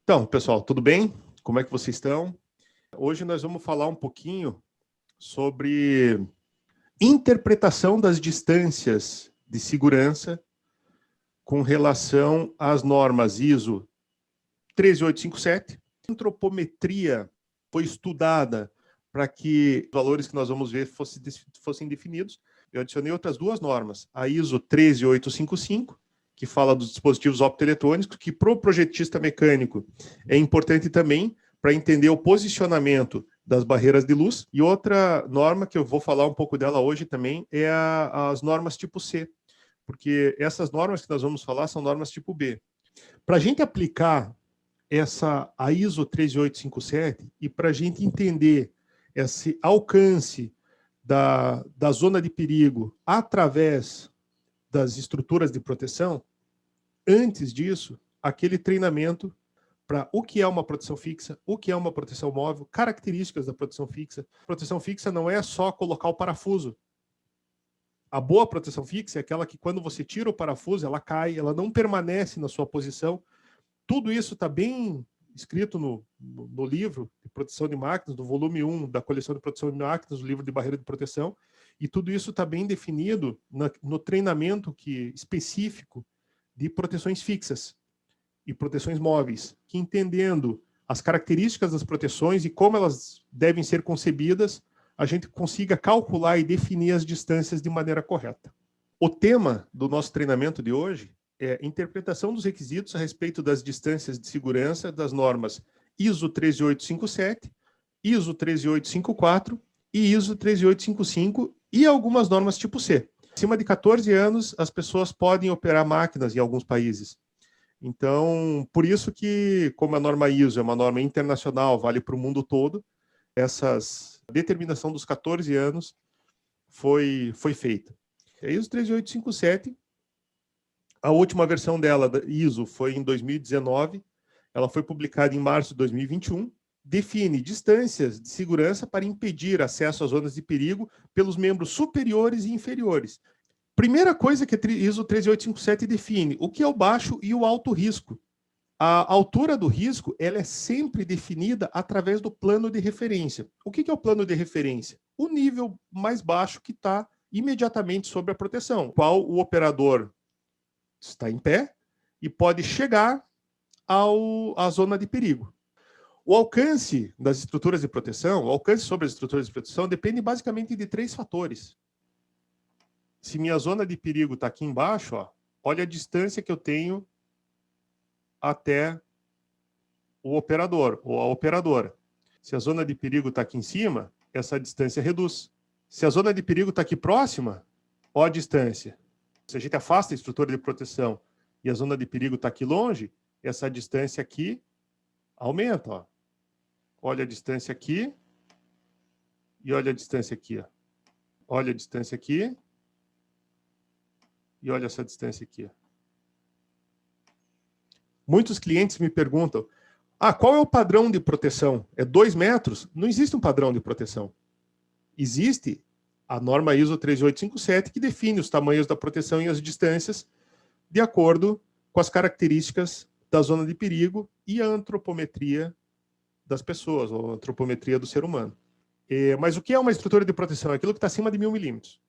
Então, pessoal, tudo bem? Como é que vocês estão? Hoje nós vamos falar um pouquinho sobre interpretação das distâncias de segurança com relação às normas ISO 13857. A antropometria foi estudada para que os valores que nós vamos ver fossem definidos. Eu adicionei outras duas normas, a ISO 13855, que fala dos dispositivos optoeletrônicos, que para o projetista mecânico é importante também para entender o posicionamento das barreiras de luz. E outra norma que eu vou falar um pouco dela hoje também é as normas tipo C, porque essas normas que nós vamos falar são normas tipo B. Para a gente aplicar a ISO 13857 e para a gente entender esse alcance da zona de perigo através das estruturas de proteção, antes disso, aquele treinamento para o que é uma proteção fixa, o que é uma proteção móvel, características da proteção fixa. Proteção fixa não é só colocar o parafuso. A boa proteção fixa é aquela que quando você tira o parafuso, ela cai, ela não permanece na sua posição. Tudo isso está bem escrito no livro de proteção de máquinas, do volume 1 da coleção de proteção de máquinas, do livro de barreira de proteção, e tudo isso está bem definido no treinamento específico de proteções fixas e proteções móveis, que entendendo as características das proteções e como elas devem ser concebidas, a gente consiga calcular e definir as distâncias de maneira correta. O tema do nosso treinamento de hoje é interpretação dos requisitos a respeito das distâncias de segurança das normas ISO 13857, ISO 13854 e ISO 13855 e algumas normas tipo C. Acima de 14 anos, as pessoas podem operar máquinas em alguns países. Então, por isso que, como a norma ISO é uma norma internacional, vale para o mundo todo, essa determinação dos 14 anos foi feita. A ISO 13857, a última versão dela, da ISO, foi em 2019, ela foi publicada em março de 2021, define distâncias de segurança para impedir acesso às zonas de perigo pelos membros superiores e inferiores. Primeira coisa que a ISO 13857 define, o que é o baixo e o alto risco. A altura do risco ela é sempre definida através do plano de referência. O que é o plano de referência? O nível mais baixo que está imediatamente sobre a proteção, qual o operador está em pé e pode chegar à zona de perigo. O alcance das estruturas de proteção, o alcance sobre as estruturas de proteção depende basicamente de 3 fatores. Se minha zona de perigo está aqui embaixo, ó, olha a distância que eu tenho até o operador ou a operadora. Se a zona de perigo está aqui em cima, essa distância reduz. Se a zona de perigo está aqui próxima, ó a distância. Se a gente afasta a estrutura de proteção e a zona de perigo está aqui longe, essa distância aqui aumenta. Ó. Olha a distância aqui e olha a distância aqui. Ó. Olha a distância aqui e olha essa distância aqui. Ó. Muitos clientes me perguntam, qual é o padrão de proteção? É 2 metros? Não existe um padrão de proteção. Existe a norma ISO 13857, que define os tamanhos da proteção e as distâncias de acordo com as características da zona de perigo e a antropometria das pessoas, ou a antropometria do ser humano. Mas o que é uma estrutura de proteção? É aquilo que está acima de 1000 milímetros.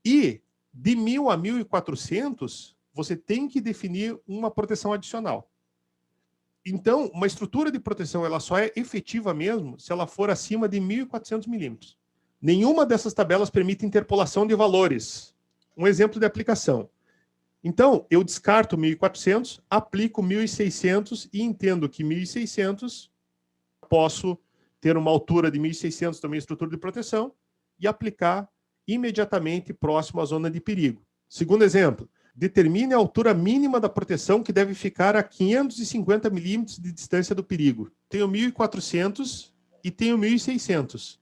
E de 1000 a 1400, você tem que definir uma proteção adicional. Então, uma estrutura de proteção ela só é efetiva mesmo se ela for acima de 1400 milímetros. Nenhuma dessas tabelas permite interpolação de valores. Um exemplo de aplicação. Então, eu descarto 1400, aplico 1600 e entendo que 1600 posso ter uma altura de 1600 também estrutura de proteção e aplicar imediatamente próximo à zona de perigo. Segundo exemplo, determine a altura mínima da proteção que deve ficar a 550 milímetros de distância do perigo. Tenho 1400 e tenho 1600.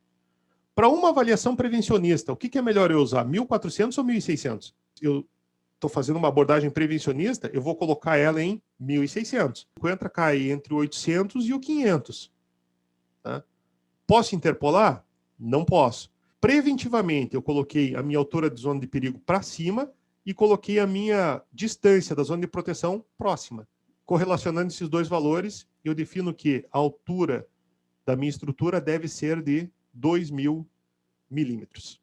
Para uma avaliação prevencionista, o que é melhor eu usar, 1400 ou 1600? Eu estou fazendo uma abordagem prevencionista, eu vou colocar ela em 1600. 50 cai entre o 800 e o 500. Tá? Posso interpolar? Não posso. Preventivamente, eu coloquei a minha altura de zona de perigo para cima e coloquei a minha distância da zona de proteção próxima. Correlacionando esses dois valores, eu defino que a altura da minha estrutura deve ser de 2.000 milímetros.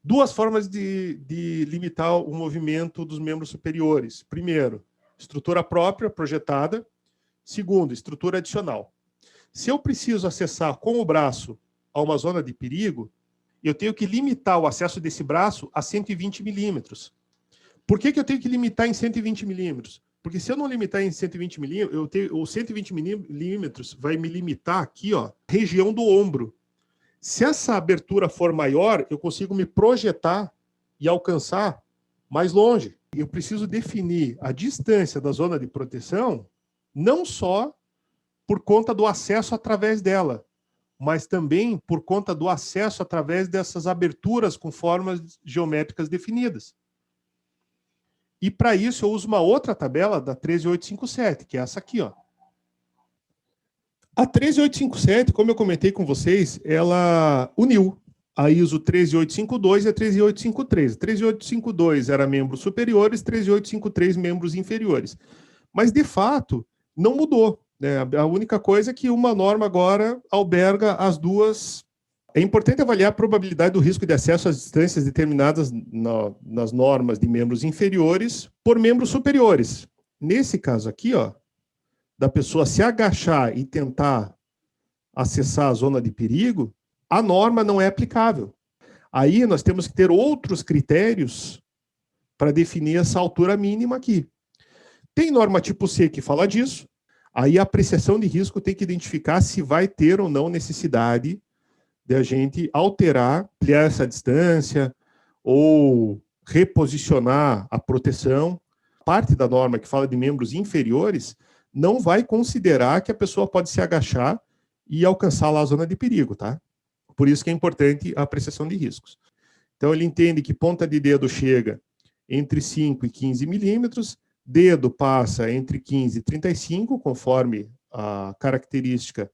Duas formas de limitar o movimento dos membros superiores. Primeiro, estrutura própria, projetada. Segundo, estrutura adicional. Se eu preciso acessar com o braço a uma zona de perigo, eu tenho que limitar o acesso desse braço a 120 milímetros. Por que eu tenho que limitar em 120 milímetros? Porque se eu não limitar em 120 milímetros, o 120 milímetros vai me limitar aqui, ó, região do ombro. Se essa abertura for maior, eu consigo me projetar e alcançar mais longe. Eu preciso definir a distância da zona de proteção, não só por conta do acesso através dela, mas também por conta do acesso através dessas aberturas com formas geométricas definidas. E para isso eu uso uma outra tabela da 13857, que é essa aqui, ó. A 13857, como eu comentei com vocês, ela uniu a ISO 13852 e a 13853. A 13852 era membros superiores, 13853 membros inferiores. Mas, de fato, não mudou, né? A única coisa é que uma norma agora alberga as duas. É importante avaliar a probabilidade do risco de acesso às distâncias determinadas nas normas de membros inferiores por membros superiores. Nesse caso aqui, ó, da pessoa se agachar e tentar acessar a zona de perigo, a norma não é aplicável. Aí nós temos que ter outros critérios para definir essa altura mínima aqui. Tem norma tipo C que fala disso, aí a apreciação de risco tem que identificar se vai ter ou não necessidade de a gente alterar, ampliar essa distância ou reposicionar a proteção. Parte da norma que fala de membros inferiores não vai considerar que a pessoa pode se agachar e alcançar lá a zona de perigo, tá? Por isso que é importante a apreciação de riscos. Então, ele entende que ponta de dedo chega entre 5 e 15 milímetros, dedo passa entre 15 e 35, conforme a característica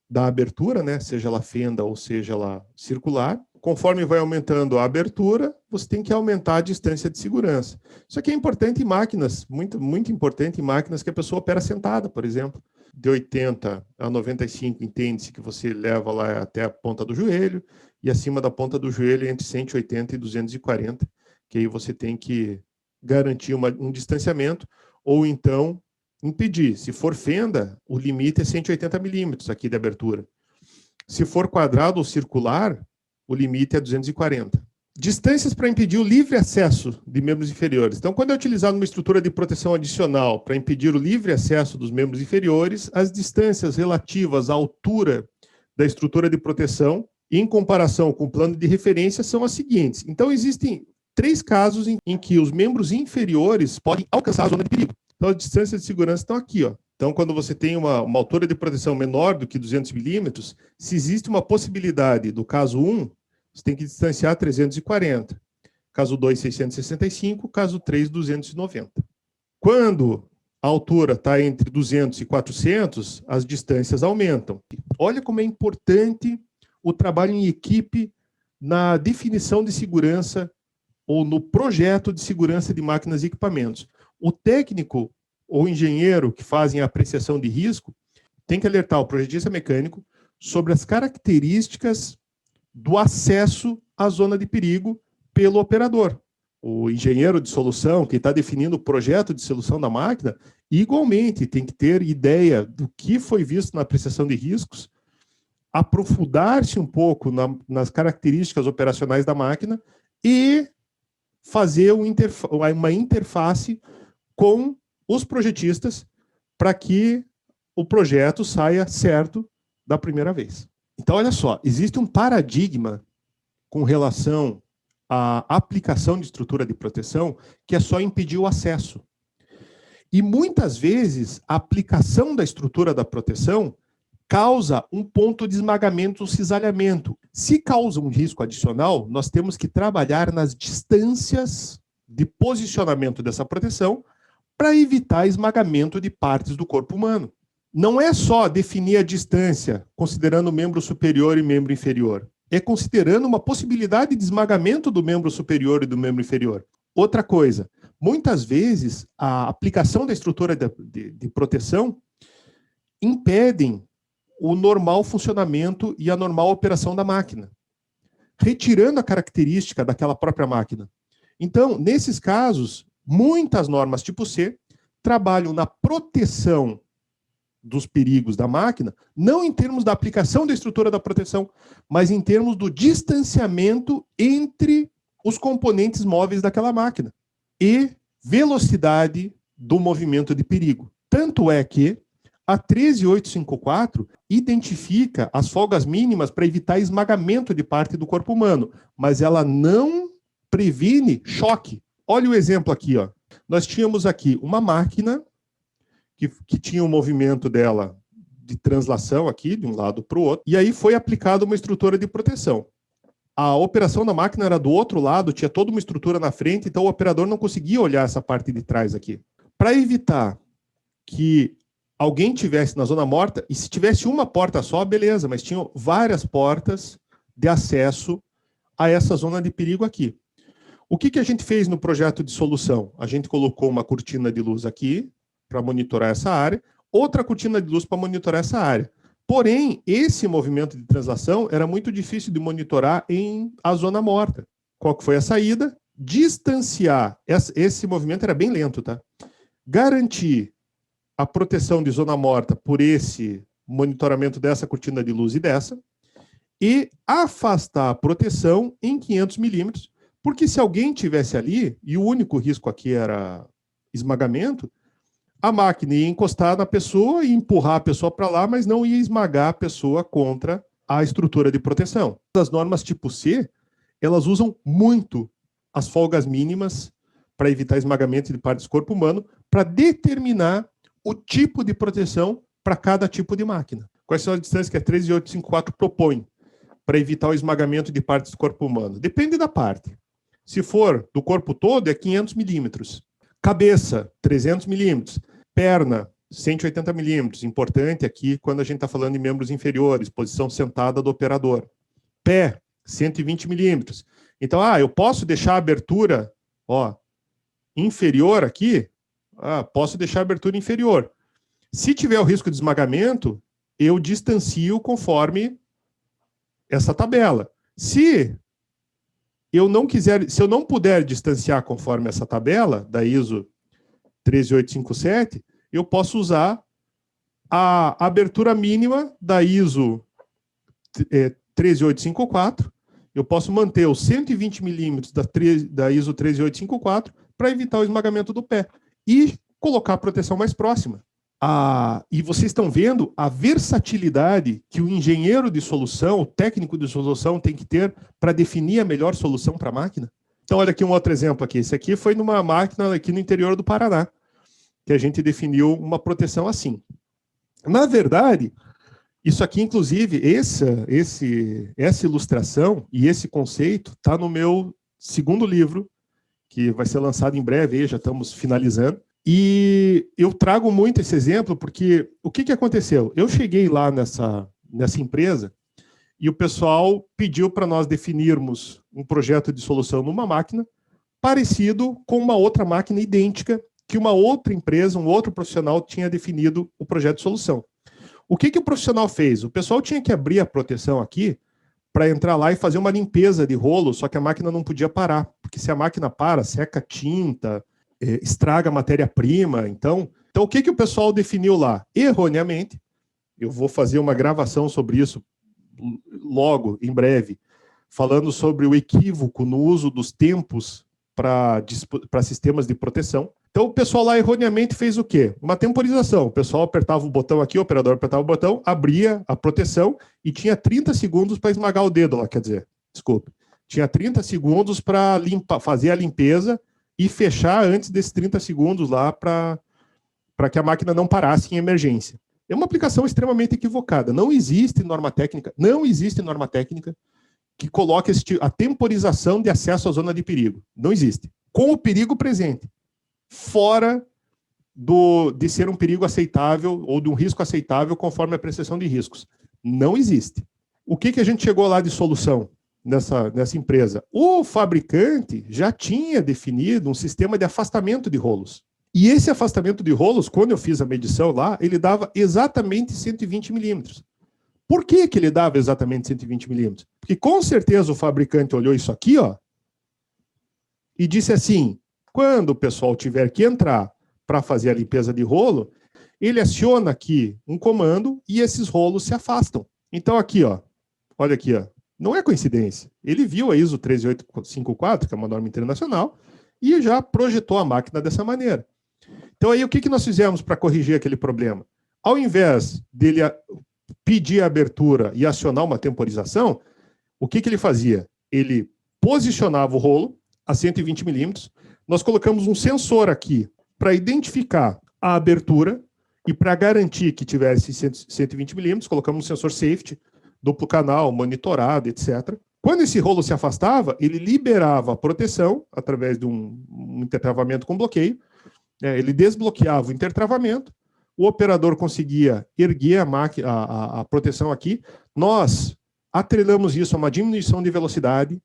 da abertura, né? Seja ela fenda ou seja ela circular. Conforme vai aumentando a abertura, você tem que aumentar a distância de segurança. Isso aqui é importante em máquinas, muito, muito importante em máquinas que a pessoa opera sentada, por exemplo. De 80 a 95, entende-se que você leva lá até a ponta do joelho, e acima da ponta do joelho entre 180 e 240, que aí você tem que garantir um distanciamento, ou então impedir. Se for fenda, o limite é 180 milímetros aqui de abertura. Se for quadrado ou circular, o limite é 240. Distâncias para impedir o livre acesso de membros inferiores. Então, quando é utilizado uma estrutura de proteção adicional para impedir o livre acesso dos membros inferiores, as distâncias relativas à altura da estrutura de proteção, em comparação com o plano de referência, são as seguintes. Então, existem 3 casos em que os membros inferiores podem alcançar a zona de perigo. Então, as distâncias de segurança estão aqui, ó. Então, quando você tem uma altura de proteção menor do que 200 milímetros, se existe uma possibilidade do caso 1, você tem que distanciar 340. Caso 2, 665. Caso 3, 290. Quando a altura está entre 200 e 400, as distâncias aumentam. Olha como é importante o trabalho em equipe na definição de segurança ou no projeto de segurança de máquinas e equipamentos. O técnico ou engenheiro que fazem a apreciação de risco tem que alertar o projetista mecânico sobre as características do acesso à zona de perigo pelo operador. O engenheiro de solução, que está definindo o projeto de solução da máquina, igualmente tem que ter ideia do que foi visto na apreciação de riscos, aprofundar-se um pouco nas características operacionais da máquina e fazer uma interface com os projetistas para que o projeto saia certo da primeira vez. Então, olha só, existe um paradigma com relação à aplicação de estrutura de proteção que é só impedir o acesso. E muitas vezes a aplicação da estrutura da proteção causa um ponto de esmagamento ou cisalhamento. Se causa um risco adicional, nós temos que trabalhar nas distâncias de posicionamento dessa proteção para evitar esmagamento de partes do corpo humano. Não é só definir a distância, considerando o membro superior e membro inferior. É considerando uma possibilidade de esmagamento do membro superior e do membro inferior. Outra coisa, muitas vezes a aplicação da estrutura de proteção impedem o normal funcionamento e a normal operação da máquina, retirando a característica daquela própria máquina. Então, nesses casos, muitas normas tipo C trabalham na proteção dos perigos da máquina, não em termos da aplicação da estrutura da proteção, mas em termos do distanciamento entre os componentes móveis daquela máquina e velocidade do movimento de perigo. Tanto é que a 13854 identifica as folgas mínimas para evitar esmagamento de parte do corpo humano, mas ela não previne choque. Olha o exemplo aqui, ó. Nós tínhamos aqui uma máquina que tinha um movimento dela de translação aqui, de um lado para o outro, e aí foi aplicada uma estrutura de proteção. A operação da máquina era do outro lado, tinha toda uma estrutura na frente, então o operador não conseguia olhar essa parte de trás aqui. Para evitar que alguém tivesse na zona morta, e se tivesse uma porta só, beleza, mas tinham várias portas de acesso a essa zona de perigo aqui. O que a gente fez no projeto de solução? A gente colocou uma cortina de luz aqui para monitorar essa área, outra cortina de luz para monitorar essa área. Porém, esse movimento de translação era muito difícil de monitorar em a zona morta. Qual que foi a saída? Distanciar. Esse movimento era bem lento, tá? Garantir a proteção de zona morta por esse monitoramento dessa cortina de luz e dessa, e afastar a proteção em 500 milímetros, porque se alguém tivesse ali, e o único risco aqui era esmagamento, a máquina ia encostar na pessoa e empurrar a pessoa para lá, mas não ia esmagar a pessoa contra a estrutura de proteção. As normas tipo C, elas usam muito as folgas mínimas para evitar esmagamento de partes do corpo humano, para determinar o tipo de proteção para cada tipo de máquina. Quais são as distâncias que a 13854 propõe para evitar o esmagamento de partes do corpo humano? Depende da parte. Se for do corpo todo, é 500 milímetros. Cabeça, 300 milímetros. Perna, 180 milímetros. Importante aqui quando a gente está falando de membros inferiores, posição sentada do operador. Pé, 120 milímetros. Então, eu posso deixar a abertura inferior aqui? Posso deixar a abertura inferior. Se tiver o risco de esmagamento, eu distancio conforme essa tabela. Se eu não puder distanciar conforme essa tabela da ISO 13857, eu posso usar a abertura mínima da ISO 13854, eu posso manter os 120 milímetros da ISO 13854 para evitar o esmagamento do pé e colocar a proteção mais próxima. E vocês estão vendo a versatilidade que o engenheiro de solução, o técnico de solução tem que ter para definir a melhor solução para a máquina? Então, olha aqui um outro exemplo aqui. Esse aqui foi numa máquina aqui no interior do Paraná, que a gente definiu uma proteção assim. Na verdade, isso aqui, inclusive, essa ilustração e esse conceito está no meu segundo livro, que vai ser lançado em breve, aí já estamos finalizando. E eu trago muito esse exemplo porque o que aconteceu? Eu cheguei lá nessa empresa e o pessoal pediu para nós definirmos um projeto de solução numa máquina parecido com uma outra máquina idêntica que uma outra empresa, um outro profissional tinha definido o projeto de solução. O que o profissional fez? O pessoal tinha que abrir a proteção aqui para entrar lá e fazer uma limpeza de rolo, só que a máquina não podia parar, porque se a máquina para, seca tinta, estraga a matéria-prima. Então o que o pessoal definiu lá? Erroneamente, eu vou fazer uma gravação sobre isso logo, em breve, falando sobre o equívoco no uso dos tempos para sistemas de proteção. Então o pessoal lá erroneamente fez o quê? Uma temporização. O pessoal apertava o botão aqui, o operador apertava o botão, abria a proteção e tinha 30 segundos para esmagar o dedo lá, quer dizer, desculpe. Tinha 30 segundos para fazer a limpeza e fechar antes desses 30 segundos lá para que a máquina não parasse em emergência. É uma aplicação extremamente equivocada. Não existe norma técnica que coloque a temporização de acesso à zona de perigo. Não existe. Com o perigo presente, fora de ser um perigo aceitável ou de um risco aceitável conforme a apreciação de riscos. Não existe. O que a gente chegou lá de solução nessa empresa? O fabricante já tinha definido um sistema de afastamento de rolos. E esse afastamento de rolos, quando eu fiz a medição lá, ele dava exatamente 120 milímetros. Por que que ele dava exatamente 120 milímetros? Porque com certeza o fabricante olhou isso aqui, ó, e disse assim, quando o pessoal tiver que entrar para fazer a limpeza de rolo, ele aciona aqui um comando e esses rolos se afastam. Então aqui, ó, olha aqui, ó, não é coincidência. Ele viu a ISO 13854, que é uma norma internacional, e já projetou a máquina dessa maneira. Então aí o que nós fizemos para corrigir aquele problema? Ao invés dele pedir a abertura e acionar uma temporização, o que ele fazia? Ele posicionava o rolo a 120 milímetros, nós colocamos um sensor aqui para identificar a abertura e para garantir que tivesse 120 milímetros, colocamos um sensor safety, duplo canal, monitorado, etc. Quando esse rolo se afastava, ele liberava a proteção através de um intertravamento com bloqueio, ele desbloqueava o intertravamento, o operador conseguia erguer a proteção aqui, nós atrelamos isso a uma diminuição de velocidade,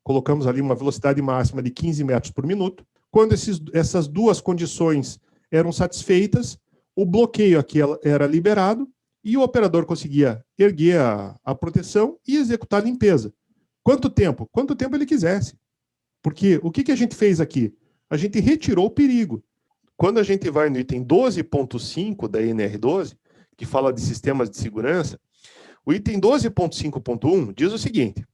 colocamos ali uma velocidade máxima de 15 metros por minuto. Quando essas duas condições eram satisfeitas, o bloqueio aqui era liberado e o operador conseguia erguer a proteção e executar a limpeza. Quanto tempo? Quanto tempo ele quisesse. Porque o que a gente fez aqui? A gente retirou o perigo. Quando a gente vai no item 12.5 da NR12, que fala de sistemas de segurança, o item 12.5.1 diz o seguinte: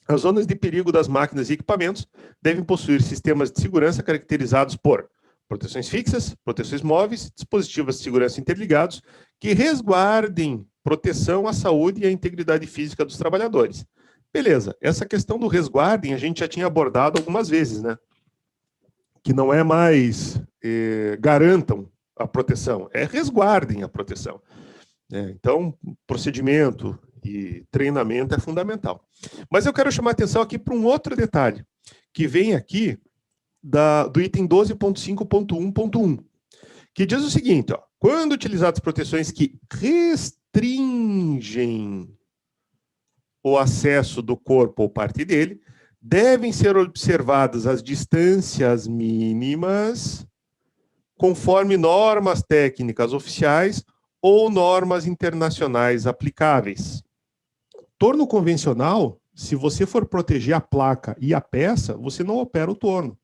as zonas de perigo das máquinas e equipamentos devem possuir sistemas de segurança caracterizados por proteções fixas, proteções móveis, dispositivos de segurança interligados que resguardem proteção à saúde e à integridade física dos trabalhadores. Beleza, essa questão do resguardem a gente já tinha abordado algumas vezes, né? Que não é mais garantam a proteção, é resguardem a proteção. Então, procedimento e treinamento é fundamental. Mas eu quero chamar a atenção aqui para um outro detalhe, que vem aqui do item 12.5.1.1, que diz o seguinte, ó, quando utilizadas proteções que restringem o acesso do corpo ou parte dele, devem ser observadas as distâncias mínimas conforme normas técnicas oficiais ou normas internacionais aplicáveis. Torno convencional, se você for proteger a placa e a peça, você não opera o torno.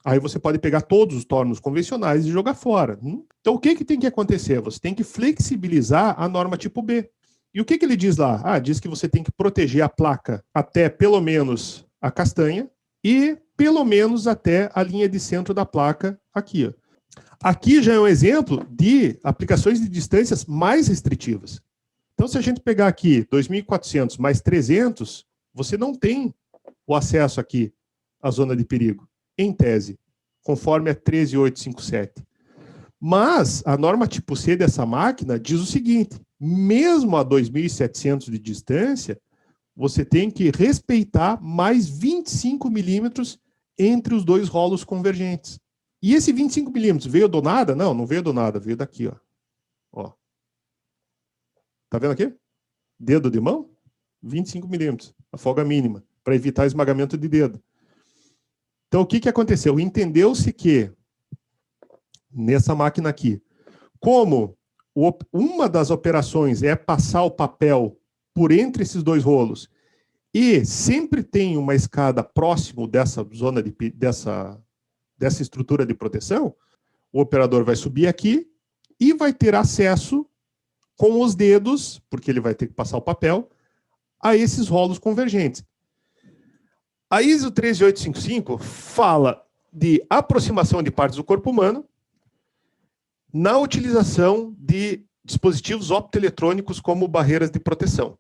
Aí você pode pegar todos os tornos convencionais e jogar fora. Então o que tem que acontecer? Você tem que flexibilizar a norma tipo B. E o que ele diz lá? Diz que você tem que proteger a placa até pelo menos a castanha e pelo menos até a linha de centro da placa aqui, ó. Aqui já é um exemplo de aplicações de distâncias mais restritivas. Então, se a gente pegar aqui 2.400 mais 300, você não tem o acesso aqui à zona de perigo, em tese, conforme a 13857. Mas a norma tipo C dessa máquina diz o seguinte, mesmo a 2.700 de distância, você tem que respeitar mais 25 milímetros entre os dois rolos convergentes. E esse 25 milímetros veio do nada? Não, não veio do nada, veio daqui, ó. Tá vendo aqui? Dedo de mão, 25 milímetros, a folga mínima, para evitar esmagamento de dedo. Então, o que aconteceu? Entendeu-se que, nessa máquina aqui, como uma das operações é passar o papel por entre esses dois rolos e sempre tem uma escada próximo dessa zona dessa estrutura de proteção, o operador vai subir aqui e vai ter acesso com os dedos, porque ele vai ter que passar o papel, a esses rolos convergentes. A ISO 13855 fala de aproximação de partes do corpo humano na utilização de dispositivos optoeletrônicos como barreiras de proteção.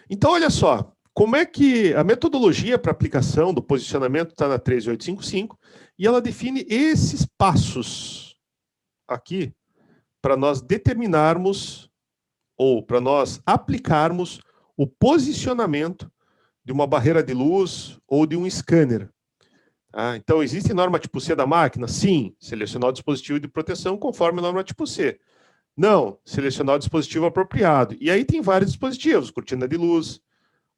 Então, olha só, como é que a metodologia para aplicação do posicionamento está na 13855 e ela define esses passos aqui para nós determinarmos ou para nós aplicarmos o posicionamento de uma barreira de luz ou de um scanner. Então, existe norma tipo C da máquina? Sim. Selecionar o dispositivo de proteção conforme a norma tipo C. Não. Selecionar o dispositivo apropriado. E aí tem vários dispositivos, cortina de luz,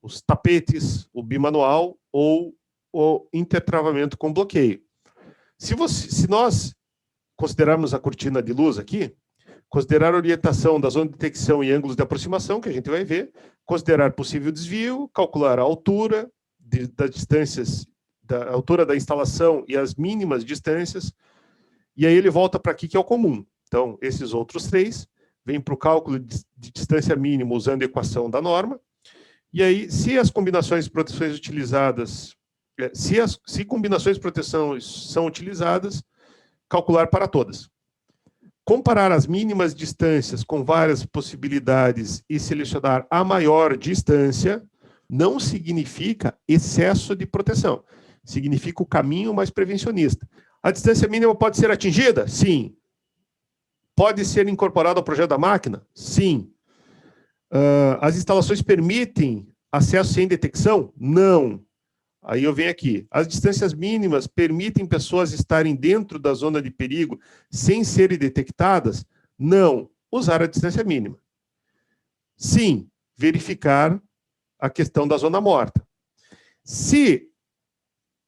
os tapetes, o bimanual ou o intertravamento com bloqueio. Se nós considerarmos a cortina de luz aqui, considerar a orientação da zona de detecção e ângulos de aproximação, que a gente vai ver, considerar possível desvio, calcular a altura das distâncias, da altura da instalação e as mínimas distâncias, e aí ele volta para aqui, que é o comum. Então, esses outros três vêm para o cálculo de distância mínima usando a equação da norma, e aí, se as combinações de proteções utilizadas, se combinações de proteção são utilizadas, calcular para todas. Comparar as mínimas distâncias com várias possibilidades e selecionar a maior distância não significa excesso de proteção. Significa o caminho mais prevencionista. A distância mínima pode ser atingida? Sim. Pode ser incorporada ao projeto da máquina? Sim. As instalações permitem acesso sem detecção? Não. Aí eu venho aqui. As distâncias mínimas permitem pessoas estarem dentro da zona de perigo sem serem detectadas? Não. Usar a distância mínima. Sim. Verificar a questão da zona morta. Se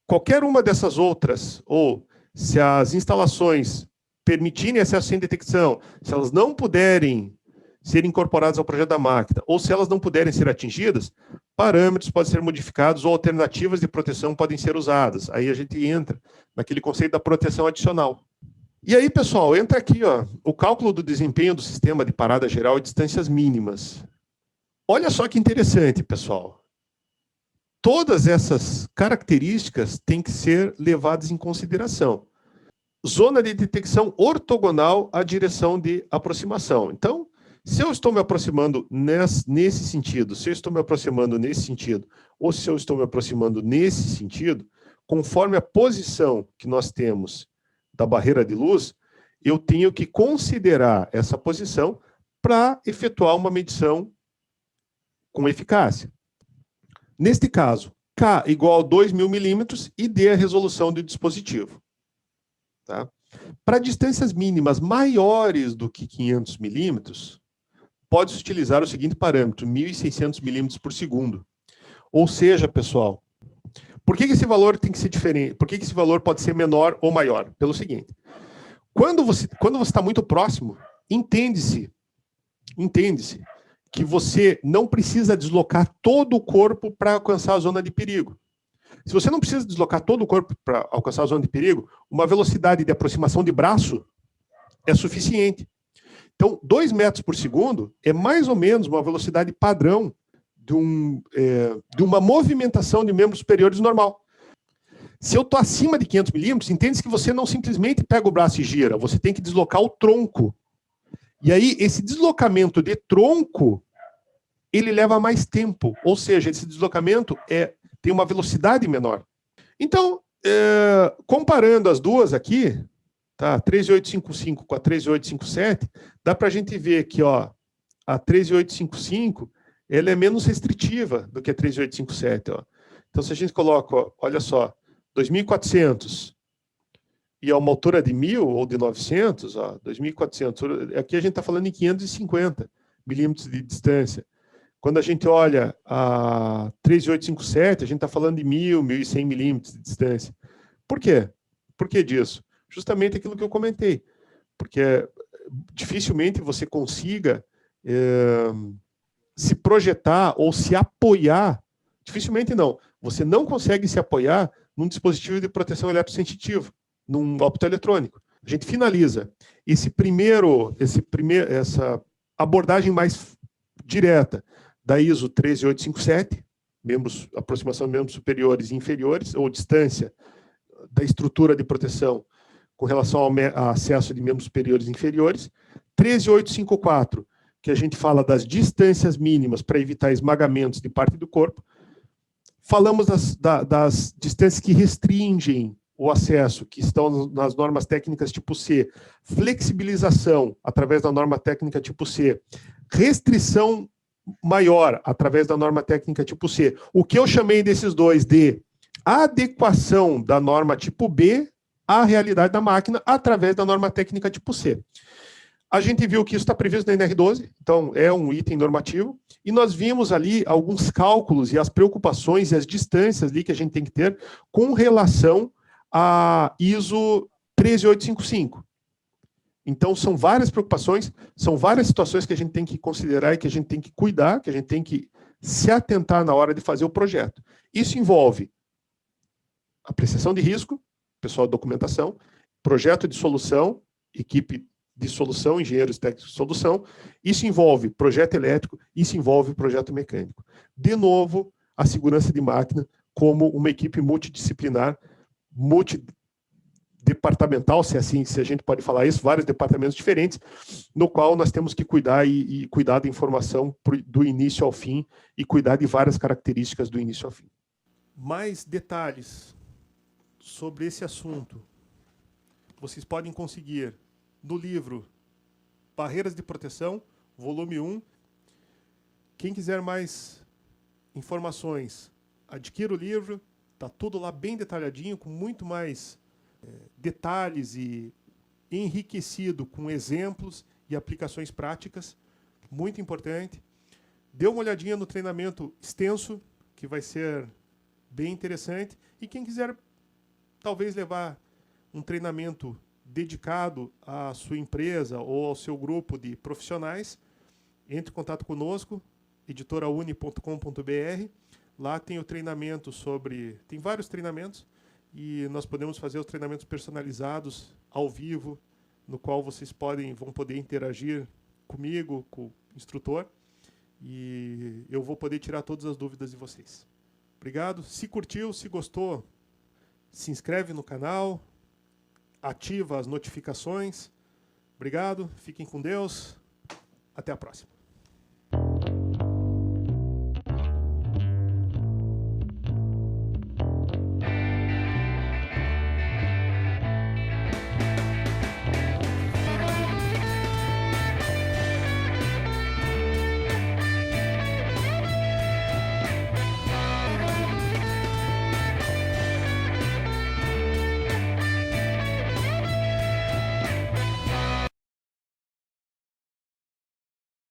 qualquer uma dessas outras, ou se as instalações permitirem acesso sem detecção, se elas não puderem ser incorporadas ao projeto da máquina, ou se elas não puderem ser atingidas, parâmetros podem ser modificados ou alternativas de proteção podem ser usadas. Aí a gente entra naquele conceito da proteção adicional. E aí, pessoal, entra aqui, ó, o cálculo do desempenho do sistema de parada geral e distâncias mínimas. Olha só que interessante, pessoal. Todas essas características têm que ser levadas em consideração. Zona de detecção ortogonal à direção de aproximação. Então, se eu estou me aproximando nesse sentido, se eu estou me aproximando nesse sentido, ou se eu estou me aproximando nesse sentido, conforme a posição que nós temos da barreira de luz, eu tenho que considerar essa posição para efetuar uma medição com eficácia. Neste caso, K igual a 2.000 milímetros e D a resolução do dispositivo. Tá? Para distâncias mínimas maiores do que 500 milímetros, pode-se utilizar o seguinte parâmetro, 1.600 milímetros por segundo. Ou seja, pessoal, por que esse valor tem que ser diferente? Por que esse valor pode ser menor ou maior? Pelo seguinte, quando você está muito próximo, entende-se que você não precisa deslocar todo o corpo para alcançar a zona de perigo. Se você não precisa deslocar todo o corpo para alcançar a zona de perigo, uma velocidade de aproximação de braço é suficiente. Então, 2 metros por segundo é mais ou menos uma velocidade padrão de uma movimentação de membros superiores normal. Se eu estou acima de 500 milímetros, entende-se que você não simplesmente pega o braço e gira, você tem que deslocar o tronco. E aí, esse deslocamento de tronco, ele leva mais tempo. Ou seja, esse deslocamento tem uma velocidade menor. Então, comparando as duas aqui, tá, 13855 com a 13857, dá para a gente ver que ó, a 13855 ela é menos restritiva do que a 13857. Ó. Então, se a gente coloca, ó, olha só, 2.400 e a uma altura de 1.000 ou de 900, ó, 2.400, aqui a gente está falando em 550 milímetros de distância. Quando a gente olha a 3857, a gente está falando de 1.000, 1.100 milímetros de distância. Por quê? Por que disso? Justamente aquilo que eu comentei. Porque dificilmente você consiga se projetar ou se apoiar, dificilmente não, você não consegue se apoiar num dispositivo de proteção eletrosensitiva, num optoeletrônico. A gente finaliza essa abordagem mais direta da ISO 13857, aproximação de membros superiores e inferiores, ou distância da estrutura de proteção com relação ao acesso de membros superiores e inferiores. 13854, que a gente fala das distâncias mínimas para evitar esmagamentos de parte do corpo. Falamos das distâncias que restringem o acesso, que estão nas normas técnicas tipo C. Flexibilização, através da norma técnica tipo C. Restrição maior, através da norma técnica tipo C. O que eu chamei desses dois de adequação da norma tipo B à realidade da máquina, através da norma técnica tipo C. A gente viu que isso está previsto na NR12, então é um item normativo, e nós vimos ali alguns cálculos e as preocupações e as distâncias ali que a gente tem que ter com relação a ISO 13855. Então, são várias preocupações, são várias situações que a gente tem que considerar e que a gente tem que cuidar, que a gente tem que se atentar na hora de fazer o projeto. Isso envolve apreciação de risco, pessoal de documentação, projeto de solução, equipe de solução, engenheiros técnicos de solução. Isso envolve projeto elétrico, isso envolve projeto mecânico. De novo, a segurança de máquina como uma equipe multidisciplinar, multidepartamental, se a gente pode falar isso, vários departamentos diferentes, no qual nós temos que cuidar e cuidar da informação do início ao fim e cuidar de várias características do início ao fim. Mais detalhes sobre esse assunto vocês podem conseguir no livro Barreiras de Proteção, volume 1. Quem quiser mais informações, adquira o livro, está tudo lá bem detalhadinho, com muito mais detalhes e enriquecido com exemplos e aplicações práticas, muito importante. Dê uma olhadinha no treinamento extenso, que vai ser bem interessante, e quem quiser talvez levar um treinamento dedicado à sua empresa ou ao seu grupo de profissionais, entre em contato conosco, editorauni.com.br. Lá tem o treinamento tem vários treinamentos, e nós podemos fazer os treinamentos personalizados ao vivo, no qual vocês vão poder interagir comigo, com o instrutor, e eu vou poder tirar todas as dúvidas de vocês. Obrigado. Se curtiu, se gostou, se inscreve no canal, ativa as notificações. Obrigado, fiquem com Deus. Até a próxima.